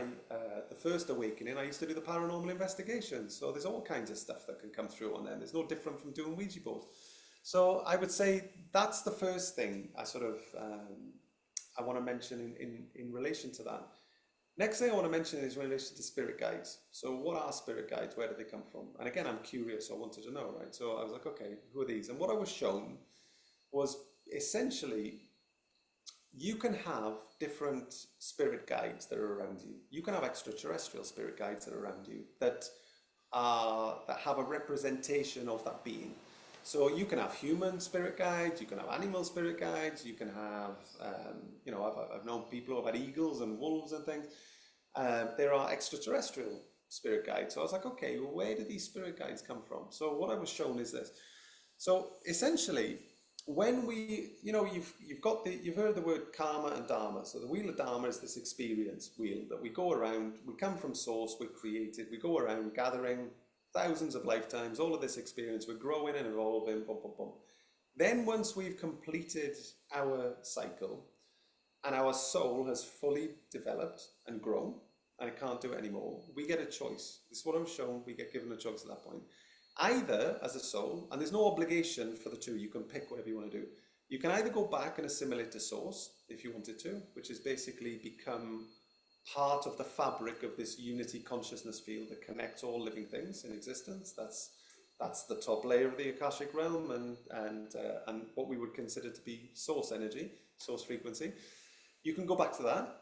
the first awakening, I used to do the paranormal investigations. So there's all kinds of stuff that can come through on them. It's no different from doing Ouija boards. So I would say that's the first thing I sort of I want to mention in relation to that. Next thing I want to mention is in relation to spirit guides. So what are spirit guides? Where do they come from? And again, I'm curious. I wanted to know, right? So I was like, okay, who are these? And what I was shown was essentially you can have different spirit guides that are around you. You can have extraterrestrial spirit guides that are around you that have a representation of that being. So you can have human spirit guides, you can have animal spirit guides, you can have, I've known people who have had eagles and wolves and things. There are extraterrestrial spirit guides. So I was like, okay, well, where do these spirit guides come from? So what I was shown is this. So essentially, when you've heard the word karma and dharma. So the wheel of dharma is this experience wheel that we go around. We come from source. We're created. We go around gathering thousands of lifetimes. All of this experience. We're growing and evolving. Boom, boom, boom. Then once we've completed our cycle and our soul has fully developed and grown and it can't do it anymore, we get a choice. This is what I was shown. We get given a choice at that point. Either as a soul, and there's no obligation for the two, you can pick whatever you want to do. You can either go back and assimilate to source if you wanted to, which is basically become part of the fabric of this unity consciousness field that connects all living things in existence. That's the top layer of the Akashic realm, and what we would consider to be source energy, source frequency. You can go back to that,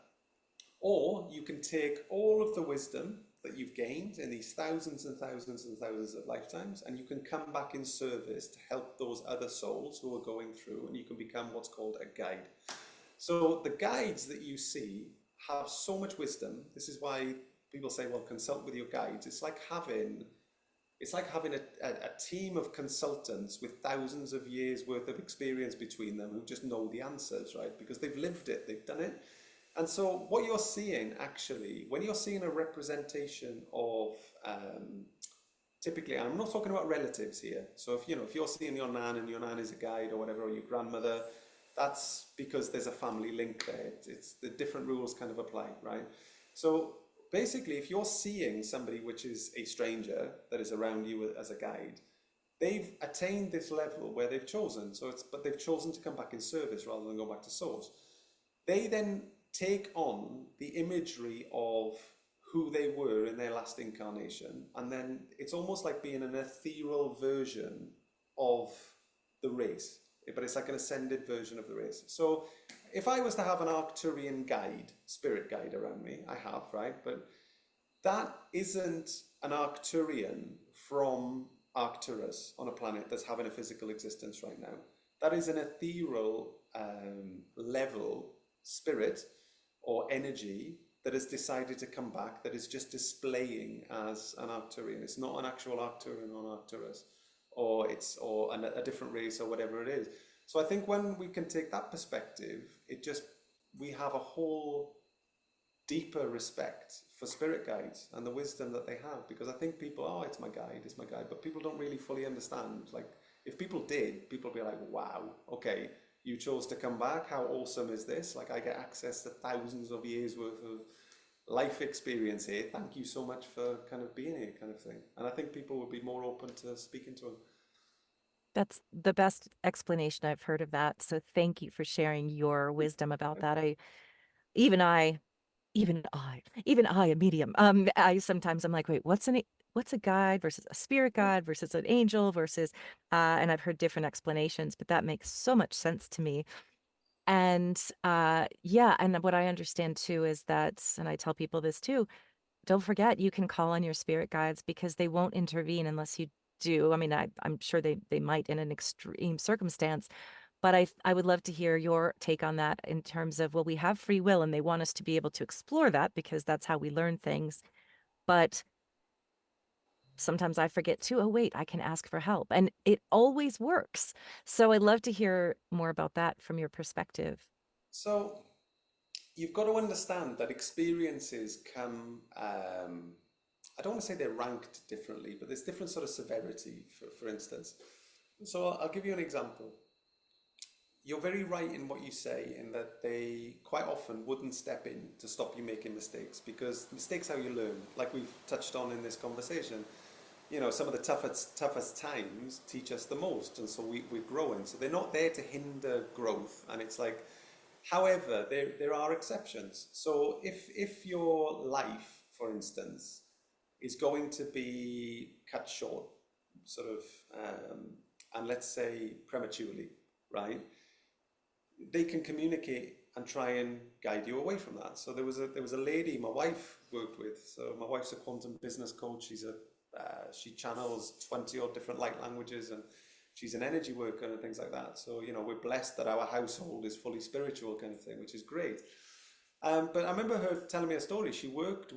or you can take all of the wisdom that you've gained in these thousands and thousands and thousands of lifetimes, and you can come back in service to help those other souls who are going through, and you can become what's called a guide. So the guides that you see have so much wisdom. This is why people say, well, consult with your guides. It's like having a team of consultants with thousands of years worth of experience between them who just know the answers, right? Because they've lived it, they've done it. And so what you're seeing actually, when you're seeing a representation of, typically, I'm not talking about relatives here. So if you're seeing your nan and your nan is a guide or whatever, or your grandmother, that's because there's a family link there. It's the different rules kind of apply, right? So basically, if you're seeing somebody which is a stranger that is around you as a guide, they've attained this level where they've chosen. But they've chosen to come back in service rather than go back to source. They then take on the imagery of who they were in their last incarnation, and then it's almost like being an ethereal version of the race, but it's like an ascended version of the race. So if I was to have an Arcturian guide, spirit guide around me, I have, right? But that isn't an Arcturian from Arcturus on a planet that's having a physical existence right now. That is an ethereal level spirit or energy that has decided to come back, that is just displaying as an Arcturian. It's not an actual Arcturian on Arcturus, or a different race or whatever it is. So I think when we can take that perspective, we have a whole deeper respect for spirit guides and the wisdom that they have, because I think people, oh, it's my guide, but people don't really fully understand. Like, if people did, people would be like, wow, okay, you chose to come back, how awesome is this? Like, I get access to thousands of years worth of life experience here, thank you so much for kind of being here, kind of thing. And I think people would be more open to speaking to them. That's the best explanation I've heard of that. So thank you for sharing your wisdom about that. Even I, even I, a medium. I sometimes I'm like, wait, what's a guide versus a spirit guide versus an angel versus, and I've heard different explanations, but that makes so much sense to me. And yeah, and what I understand too is that, and I tell people this too, don't forget you can call on your spirit guides because they won't intervene unless you do. I mean, I'm sure they might in an extreme circumstance, but I would love to hear your take on that in terms of, well, we have free will and they want us to be able to explore that because that's how we learn things. But sometimes I forget too, oh, wait, I can ask for help. And it always works. So I'd love to hear more about that from your perspective. So you've got to understand that experiences come, I don't want to say they're ranked differently, but there's different sort of severity, for instance. So I'll give you an example. You're very right in what you say, in that they quite often wouldn't step in to stop you making mistakes, because mistakes are how you learn. Like we've touched on in this conversation, some of the toughest times teach us the most, and so we're growing. So they're not there to hinder growth, and it's like, however, there are exceptions. So if your life, for instance, is going to be cut short, sort of, and let's say prematurely, right? They can communicate and try and guide you away from that. So there was a lady my wife worked with. So my wife's a quantum business coach. She channels 20 odd different light languages, and she's an energy worker and things like that. So we're blessed that our household is fully spiritual, kind of thing, which is great. But I remember her telling me a story. She was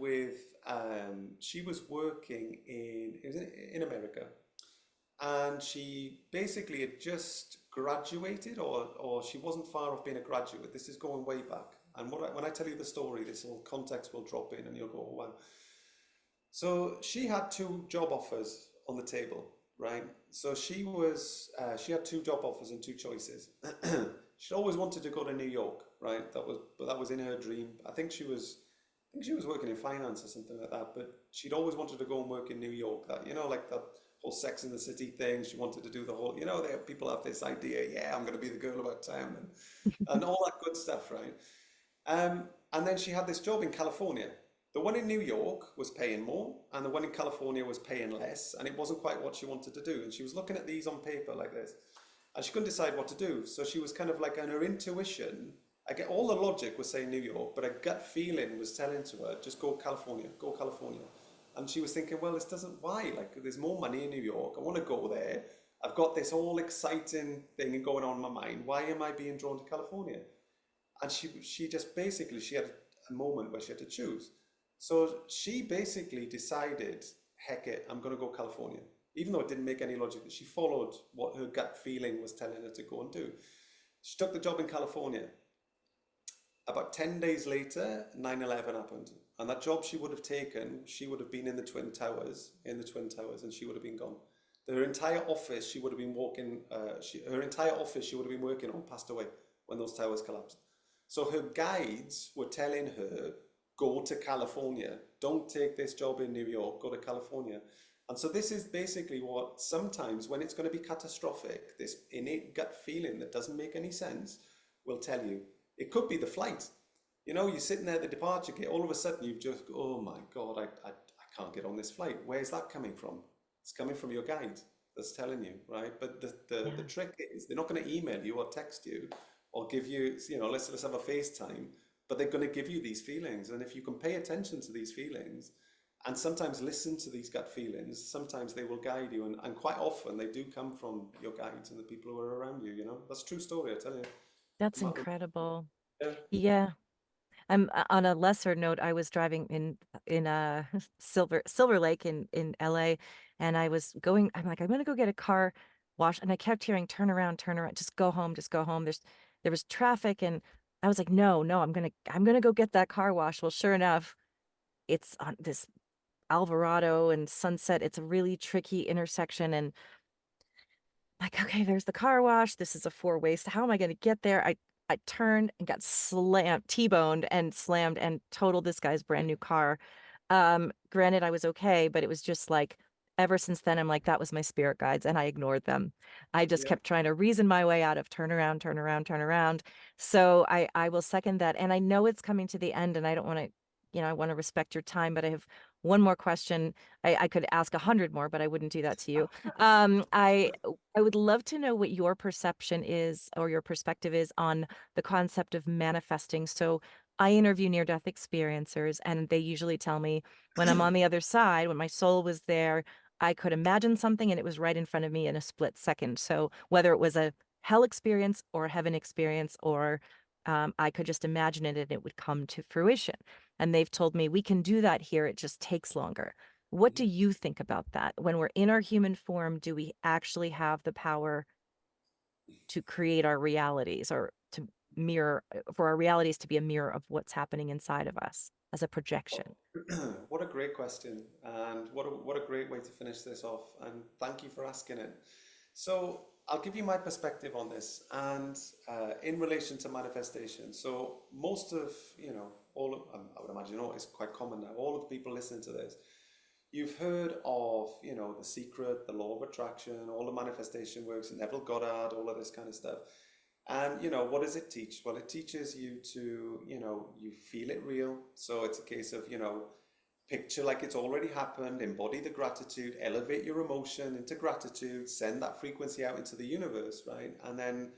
working in America, and she basically had just graduated, or she wasn't far off being a graduate. This is going way back. And when I tell you the story, this whole context will drop in and you'll go, oh, wow. So she had two job offers on the table, right? So she had two job offers and two choices. She always wanted to go to New York, right? That was in her dream. I think she was working in finance or something like that, but she'd always wanted to go and work in New York. That, like that whole Sex in the City thing. She wanted to do the whole, people have this idea, yeah, I'm going to be the girl about town, and all that good stuff, right? And then she had this job in California. The one in New York was paying more, and the one in California was paying less, and it wasn't quite what she wanted to do. And she was looking at these on paper like this, and she couldn't decide what to do. So she was kind of like, on her intuition, I get all the logic was saying New York, but her gut feeling was telling to her, just go California, go California. And she was thinking, well, this doesn't, why? Like, there's more money in New York. I want to go there. I've got this whole exciting thing going on in my mind. Why am I being drawn to California? And she just basically, she had a moment where she had to choose. So she basically decided, heck it, I'm going to go California. Even though it didn't make any logic, she followed what her gut feeling was telling her to go and do. She took the job in California. About 10 days later, 9/11 happened. And that job she would have taken, she would have been in the Twin Towers, and she would have been gone. Her entire office she would have been working on passed away when those towers collapsed. So her guides were telling her, go to California. don't take this job in New York, go to California. And so this is basically what sometimes when it's going to be catastrophic, this innate gut feeling that doesn't make any sense will tell you. It could be the flight. You know, you're sitting there at the departure gate, all of a sudden you've just, oh my God, I can't get on this flight. Where's that coming from? It's coming from your guide that's telling you, right? But the Yeah. trick is they're not going to email you or text you or give you, you know, let's have a FaceTime, but they're going to give you these feelings. And if you can pay attention to these feelings and sometimes listen to these gut feelings, sometimes they will guide you. And quite often they do come from your guides and the people who are around you, you know? That's a true story, I tell you. That's Come out. incredible. Yeah, Yeah. I'm on a lesser note, I was driving in Silver Lake in LA, and I'm like, I'm gonna go get a car wash, and I kept hearing turn around, just go home, just go home. There was traffic, and I was like, no, no, I'm gonna go get that car wash. Well, sure enough, it's on this Alvarado and Sunset. It's a really tricky intersection, and like, okay, there's the car wash. This is a four-way. So how am I going to get there? I turned and got slammed, T-boned and slammed and totaled this guy's brand new car. Granted, I was okay, but it was just like ever since then, I'm like, that was my spirit guides, and I ignored them. I just yeah. kept trying to reason my way out of turn around, turn around, turn around. So I will second that. And I know it's coming to the end, and I don't want to, I want to respect your time, but I have one more question. I could ask 100 more, but I wouldn't do that to you. Um, I I would love to know what your perception is or your perspective is on the concept of manifesting. So I interview near-death experiencers, and they usually tell me when I'm on the other side, when my soul was there, I could imagine something and it was right in front of me in a split second. So whether it was a hell experience or a heaven experience, or I could just imagine it and it would come to fruition. And they've told me we can do that here. It just takes longer. What do you think about that? When we're in our human form, do we actually have the power to create our realities, or to mirror, for our realities to be a mirror of what's happening inside of us as a projection? What a great question, and what a great way to finish this off. And thank you for asking it. So I'll give you my perspective on this, and in relation to manifestation. So most of all of, I would imagine, it's quite common now. All of the people listening to this, you've heard of The Secret, the Law of Attraction, all the manifestation works, Neville Goddard, all of this kind of stuff. And what does it teach? Well, it teaches you to, you feel it real. So it's a case of, picture like it's already happened, embody the gratitude, elevate your emotion into gratitude, send that frequency out into the universe, right? And then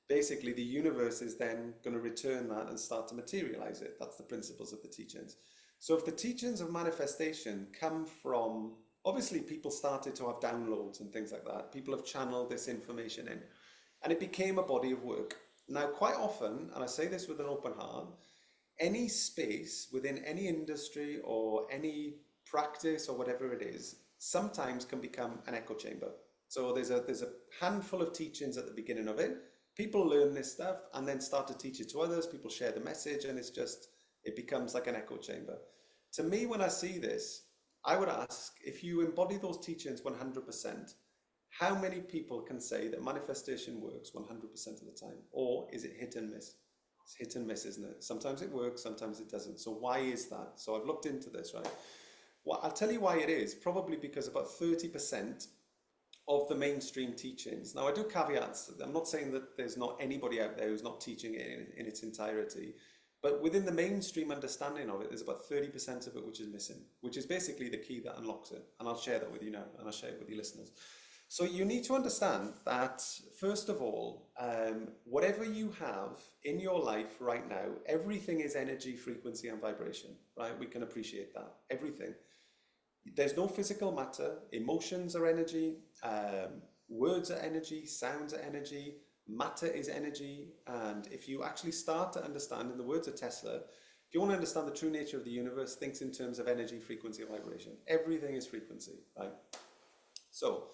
basically the universe is then going to return that and start to materialize it. That's the principles of the teachings. So if the teachings of manifestation come from, obviously people started to have downloads and things like that. People have channeled this information in, and it became a body of work. Now, quite often, and I say this with an open heart, any space within any industry or any practice or whatever it is sometimes can become an echo chamber. So there's a handful of teachings at the beginning of it. People learn this stuff and then start to teach it to others. People share the message, and it becomes like an echo chamber. To me, when I see this, I would ask, if you embody those teachings 100%, how many people can say that manifestation works 100% of the time? Or is it hit and miss? It's hit and miss, isn't it? Sometimes it works, sometimes it doesn't. So why is that? So I've looked into this, right? Well, I'll tell you why it is. Probably because about 30% of the mainstream teachings. Now, I do caveats. I'm not saying that there's not anybody out there who's not teaching it in its entirety. But within the mainstream understanding of it, there's about 30% of it which is missing, which is basically the key that unlocks it. And I'll share that with you now, and I'll share it with your listeners. So you need to understand that, first of all, whatever you have in your life right now, everything is energy, frequency, and vibration, right? We can appreciate that. Everything. There's no physical matter. Emotions are energy. Words are energy. Sounds are energy. Matter is energy. And if you actually start to understand, in the words of Tesla, if you want to understand the true nature of the universe, think in terms of energy, frequency, and vibration. Everything is frequency, right? So,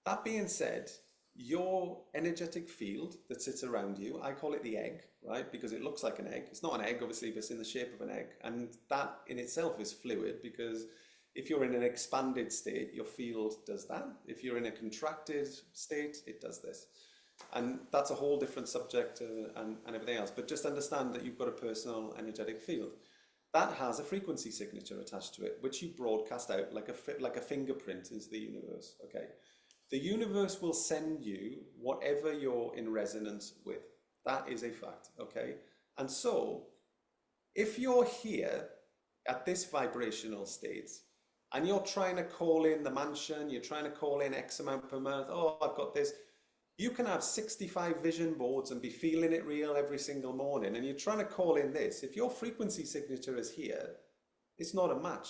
that being said, your energetic field that sits around you, I call it the egg, right? Because it looks like an egg. It's not an egg, obviously, but it's in the shape of an egg. And that in itself is fluid, because if you're in an expanded state, your field does that. If you're in a contracted state, it does this. And that's a whole different subject and everything else. But just understand that you've got a personal energetic field. that has a frequency signature attached to it, which you broadcast out like like a fingerprint is the universe. Okay, the universe will send you whatever you're in resonance with. That is a fact. Okay, and so if you're here at this vibrational state and you're trying to call in the mansion, you're trying to call in X amount per month, oh, I've got this. You can have 65 vision boards and be feeling it real every single morning, and you're trying to call in this. If your frequency signature is here, it's not a match.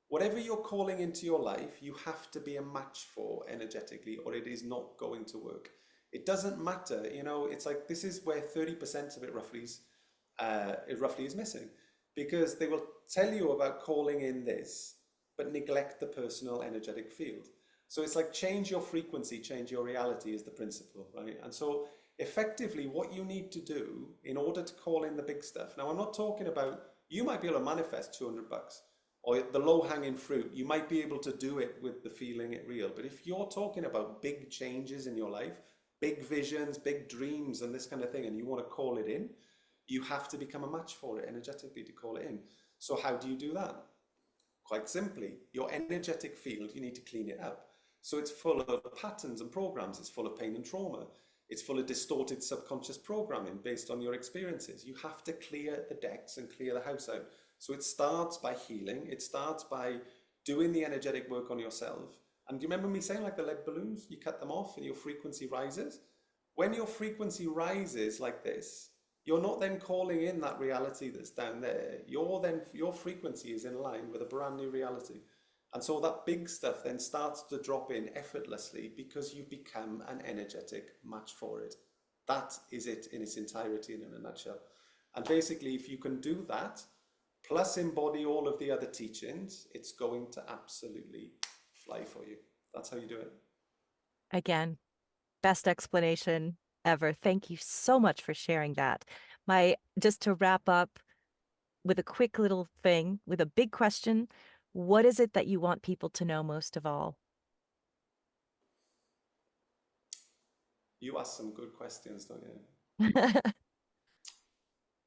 Whatever you're calling into your life, you have to be a match for energetically, or it is not going to work. It doesn't matter, you know, it's like this is where 30% of it roughly is missing, because they will tell you about calling in this, but neglect the personal energetic field. So it's like change your frequency, change your reality is the principle, right? And so effectively what you need to do in order to call in the big stuff. Now, I'm not talking about, you might be able to manifest 200 bucks or the low hanging fruit. You might be able to do it with the feeling it real. But if you're talking about big changes in your life, big visions, big dreams and this kind of thing, and you want to call it in, you have to become a match for it energetically to call it in. So how do you do that? Quite simply, your energetic field, you need to clean it up. So it's full of patterns and programs. It's full of pain and trauma. It's full of distorted subconscious programming based on your experiences. You have to clear the decks and clear the house out. So it starts by healing. It starts by doing the energetic work on yourself. And do you remember me saying like the lead balloons? You cut them off and your frequency rises. When your frequency rises like this, you're not then calling in that reality that's down there. Your frequency is in line with a brand new reality. And so that big stuff then starts to drop in effortlessly because you've become an energetic match for it. That is it in its entirety and in a nutshell. And basically, if you can do that, plus embody all of the other teachings, it's going to absolutely fly for you. That's how you do it. Again, best explanation ever. Thank you so much for sharing that. My just to wrap up with a quick little thing, with a big question, what is it that you want people to know most of all? You ask some good questions, don't you?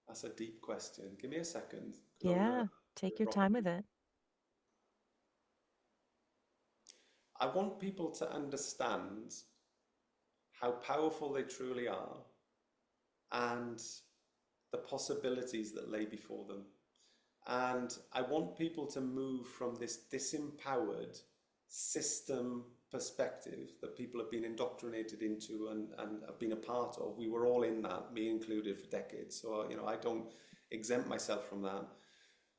That's a deep question. Give me a second because I want to Yeah, answer take it your time with properly. it. I want people to understand how powerful they truly are and the possibilities that lay before them. And I want people to move from this disempowered system perspective that people have been indoctrinated into and have been a part of. We were all in that, me included, for decades. So, you know, I don't exempt myself from that.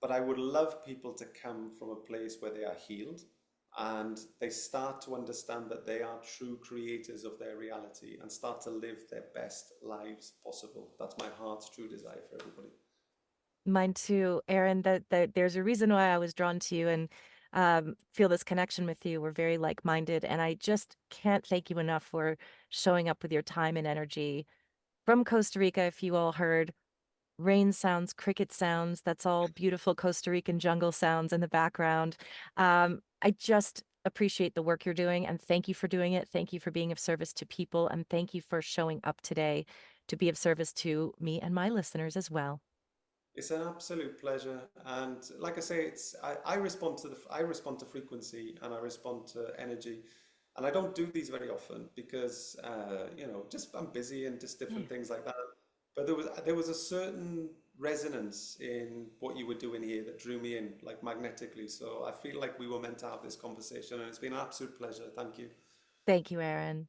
But I would love people to come from a place where they are healed and they start to understand that they are true creators of their reality and start to live their best lives possible. That's my heart's true desire for everybody. Mine too, Erin. That there's a reason why I was drawn to you and feel this connection with you. We're very like-minded, and I just can't thank you enough for showing up with your time and energy from Costa Rica. If you all heard rain sounds, cricket sounds, that's all beautiful Costa Rican jungle sounds in the background. I just appreciate the work you're doing, and thank you for doing it. Thank you for being of service to people, and thank you for showing up today to be of service to me and my listeners as well. It's an absolute pleasure, and like I say, I respond to I respond to frequency and I respond to energy, and I don't do these very often because you know, just I'm busy and just Yeah. different things like that. But there was a certain resonance in what you were doing here that drew me in like magnetically. So I feel like we were meant to have this conversation, and it's been an absolute pleasure. Thank you. Thank you, Erin.